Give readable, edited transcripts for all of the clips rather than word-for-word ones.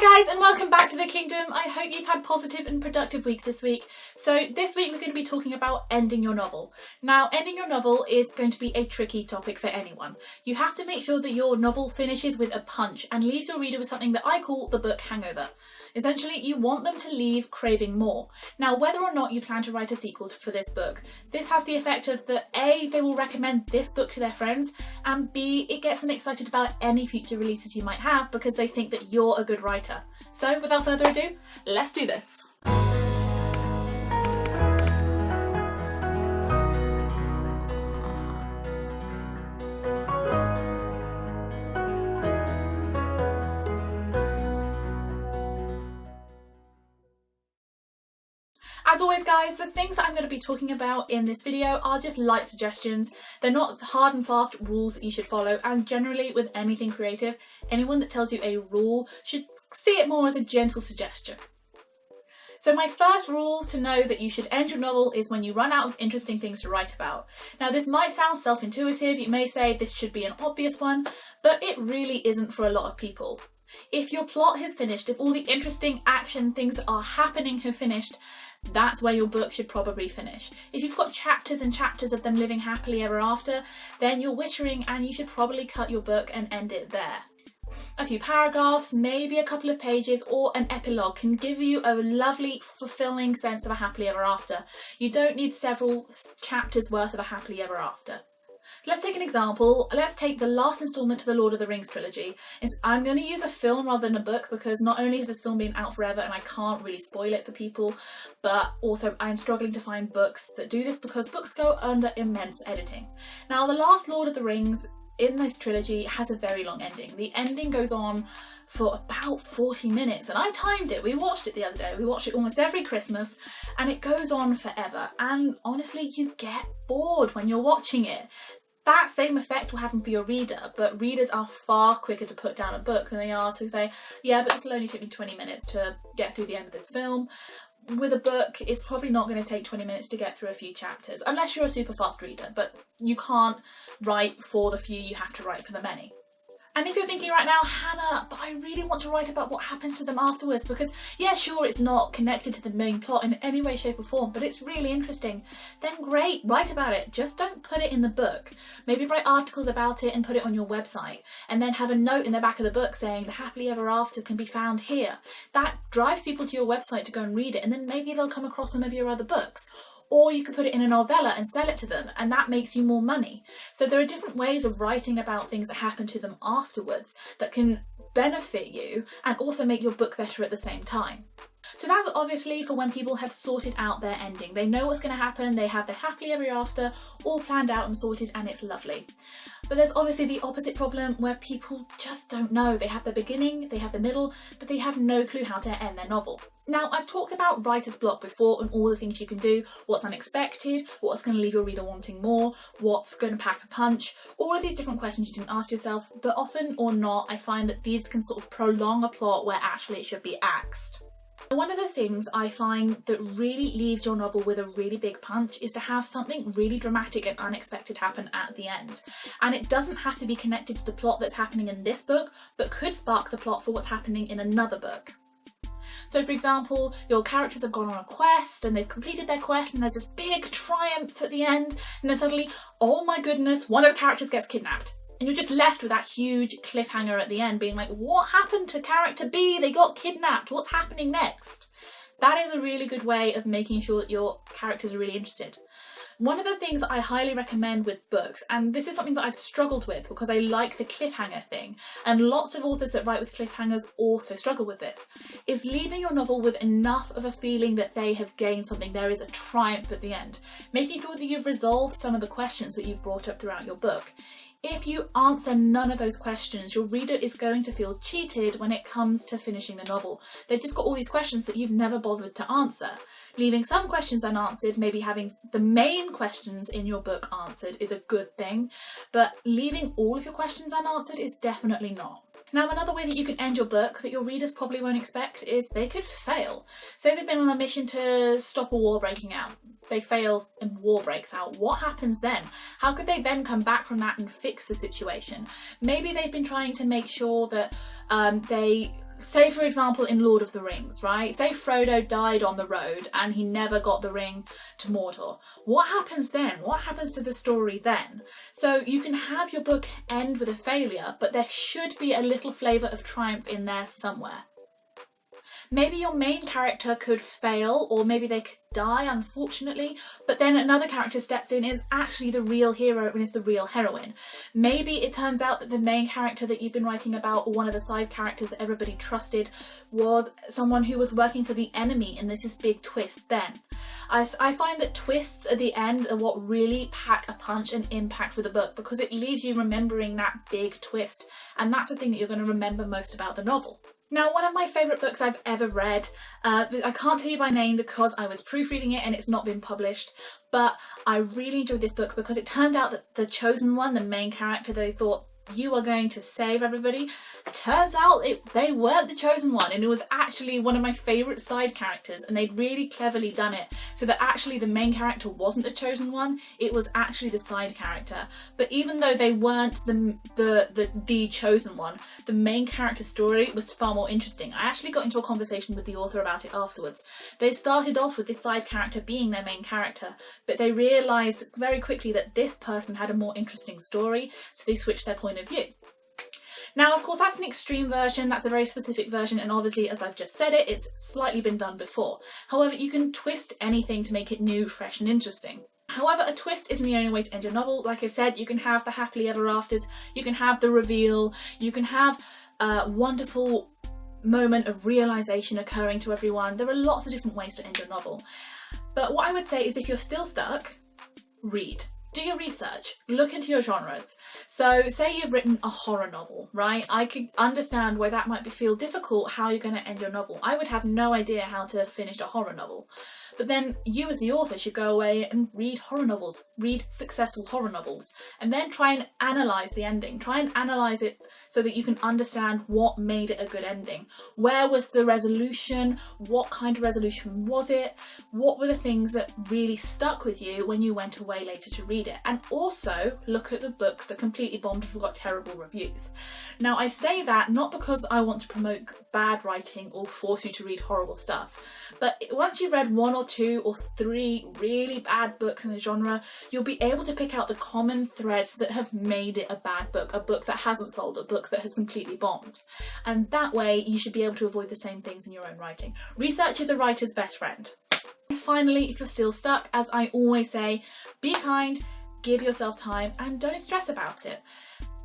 Hi guys, and welcome back to the kingdom. I hope you've had positive and productive weeks this week. So this week we're going to be talking about ending your novel. Now, ending your novel is going to be a tricky topic for anyone. You have to make sure that your novel finishes with a punch and leaves your reader with something that I call the book hangover. Essentially, you want them to leave craving more. Now, whether or not you plan to write a sequel for this book, this has the effect of that A, they will recommend this book to their friends, and B, it gets them excited about any future releases you might have because they think that you're a good writer. So, without further ado, let's do this. As always guys, the things that I'm going to be talking about in this video are just light suggestions. They're not hard and fast rules that you should follow, and generally with anything creative, anyone that tells you a rule should see it more as a gentle suggestion. So my first rule to know that you should end your novel is when you run out of interesting things to write about. Now this might sound self-intuitive, you may say this should be an obvious one, but it really isn't for a lot of people. If your plot has finished, if all the interesting action things that are happening have finished, that's where your book should probably finish. If you've got chapters and chapters of them living happily ever after, then you're wittering and you should probably cut your book and end it there. A few paragraphs, maybe a couple of pages, or an epilogue can give you a lovely, fulfilling sense of a happily ever after. You don't need several chapters worth of a happily ever after. Let's take an example. Let's take the last instalment to the Lord of the Rings trilogy. I'm going to use a film rather than a book because not only has this film been out forever and I can't really spoil it for people, but also I'm struggling to find books that do this because books go under immense editing. Now, the last Lord of the Rings in this trilogy has a very long ending. The ending goes on for about 40 minutes and I timed it. We watched it the other day. We watched it almost every Christmas and it goes on forever. And honestly, you get bored when you're watching it. That same effect will happen for your reader, but readers are far quicker to put down a book than they are to say, yeah, but this will only take me 20 minutes to get through the end of this film. With a book, it's probably not going to take 20 minutes to get through a few chapters, unless you're a super fast reader, but you can't write for the few, you have to write for the many. And if you're thinking right now, Hannah, but I really want to write about what happens to them afterwards because, yeah, sure, it's not connected to the main plot in any way, shape or form, but it's really interesting, then great, write about it. Just don't put it in the book. Maybe write articles about it and put it on your website, and then have a note in the back of the book saying the happily ever after can be found here. That drives people to your website to go and read it, and then maybe they'll come across some of your other books. Or you could put it in a novella and sell it to them, and that makes you more money. So there are different ways of writing about things that happen to them afterwards that can benefit you and also make your book better at the same time. So that's obviously for when people have sorted out their ending. They know what's going to happen, they have their happily ever after all planned out and sorted, and it's lovely. But there's obviously the opposite problem where people just don't know. They have the beginning, they have the middle, but they have no clue how to end their novel. Now, I've talked about writer's block before and all the things you can do, what's unexpected, what's going to leave your reader wanting more, what's going to pack a punch, all of these different questions you can ask yourself, but often or not, I find that these can sort of prolong a plot where actually it should be axed. One of the things I find that really leaves your novel with a really big punch is to have something really dramatic and unexpected happen at the end. And it doesn't have to be connected to the plot that's happening in this book, but could spark the plot for what's happening in another book. So for example, your characters have gone on a quest and they've completed their quest and there's this big triumph at the end, and then suddenly, oh my goodness, one of the characters gets kidnapped. And you're just left with that huge cliffhanger at the end being like, what happened to character B? They got kidnapped. What's happening next? That is a really good way of making sure that your characters are really interested. One of the things that I highly recommend with books, and this is something that I've struggled with because I like the cliffhanger thing, and lots of authors that write with cliffhangers also struggle with this, is leaving your novel with enough of a feeling that they have gained something, there is a triumph at the end, making sure that you've resolved some of the questions that you've brought up throughout your book. If you answer none of those questions, your reader is going to feel cheated when it comes to finishing the novel. They've just got all these questions that you've never bothered to answer. Leaving some questions unanswered, maybe having the main questions in your book answered is a good thing, but leaving all of your questions unanswered is definitely not. Now, another way that you can end your book that your readers probably won't expect is they could fail. Say they've been on a mission to stop a war breaking out. They fail and war breaks out. What happens then? How could they then come back from that and fix the situation? Maybe they've been trying to make sure that they say for example in Lord of the Rings, right? Say Frodo died on the road and he never got the ring to Mordor. What happens then? What happens to the story then? So you can have your book end with a failure, but there should be a little flavour of triumph in there somewhere. Maybe your main character could fail, or maybe they could die, unfortunately, but then another character steps in, is actually the real hero and is the real heroine. Maybe it turns out that the main character that you've been writing about, or one of the side characters that everybody trusted, was someone who was working for the enemy, and there's this big twist then. I find that twists at the end are what really pack a punch and impact with a book, because it leaves you remembering that big twist, and that's the thing that you're going to remember most about the novel. Now, one of my favourite books I've ever read, I can't tell you by name because I was proofreading it and it's not been published, but I really enjoyed this book because it turned out that the chosen one, the main character, they thought, you are going to save everybody. Turns out they weren't the chosen one, and it was actually one of my favourite side characters, and they'd really cleverly done it so that actually the main character wasn't the chosen one, it was actually the side character. But even though they weren't the chosen one, the main character story was far more interesting. I actually got into a conversation with the author about it afterwards. They started off with this side character being their main character, but they realised very quickly that this person had a more interesting story, so they switched their point of view. Now, of course, that's an extreme version, that's a very specific version, and obviously, as I've just said it, it's slightly been done before. However, you can twist anything to make it new, fresh and interesting. However, a twist isn't the only way to end your novel. Like I've said, you can have the happily ever afters, you can have the reveal, you can have a wonderful moment of realisation occurring to everyone. There are lots of different ways to end your novel. But what I would say is, if you're still stuck, read. Do your research, look into your genres. So say you've written a horror novel, right? I could understand why that might feel difficult, how you're going to end your novel. I would have no idea how to finish a horror novel. But then you as the author should go away and read horror novels, read successful horror novels, and then try and analyse the ending. Try and analyse it so that you can understand what made it a good ending. Where was the resolution? What kind of resolution was it? What were the things that really stuck with you when you went away later to read it? And also look at the books that completely bombed and got terrible reviews. Now, I say that not because I want to promote bad writing or force you to read horrible stuff, but once you've read 1 or 2 or 3 really bad books in the genre, you'll be able to pick out the common threads that have made it a bad book, a book that hasn't sold, a book that has completely bombed. And that way you should be able to avoid the same things in your own writing. Research is a writer's best friend. And finally, if you're still stuck, as I always say, be kind, give yourself time, and don't stress about it.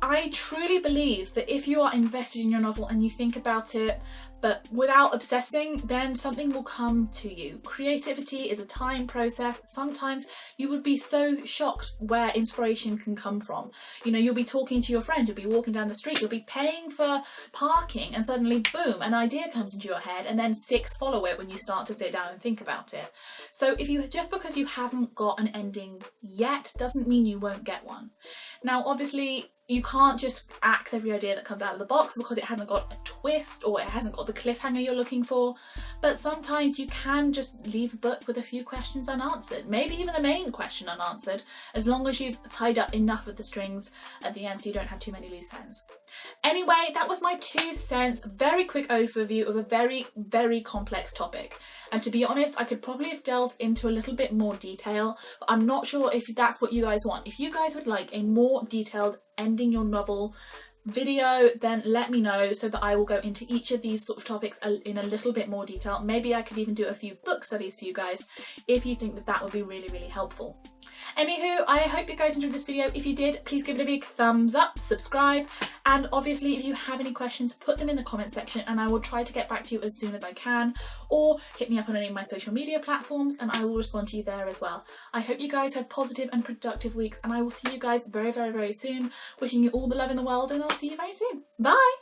I truly believe that if you are invested in your novel and you think about it, but without obsessing, then something will come to you. Creativity is a time process. Sometimes you would be so shocked where inspiration can come from. You know, you'll be talking to your friend, you'll be walking down the street, you'll be paying for parking, and suddenly, boom, an idea comes into your head, and then 6 follow it when you start to sit down and think about it. So just because you haven't got an ending yet doesn't mean you won't get one. Now, obviously, you can't just axe every idea that comes out of the box because it hasn't got a twist or it hasn't got the cliffhanger you're looking for, but sometimes you can just leave a book with a few questions unanswered, maybe even the main question unanswered, as long as you've tied up enough of the strings at the end so you don't have too many loose ends. Anyway, that was my 2 cents, very quick overview of a very, very complex topic. And to be honest, I could probably have delved into a little bit more detail, but I'm not sure if that's what you guys want. If you guys would like a more detailed ending your novel video, then let me know so that I will go into each of these sort of topics in a little bit more detail. Maybe I could even do a few book studies for you guys if you think that that would be really, really helpful. Anywho, I hope you guys enjoyed this video. If you did, please give it a big thumbs up, subscribe, and obviously if you have any questions, put them in the comment section and I will try to get back to you as soon as I can, or hit me up on any of my social media platforms and I will respond to you there as well. I hope you guys have positive and productive weeks, and I will see you guys very, very, very soon. Wishing you all the love in the world, and I'll see you very soon. Bye!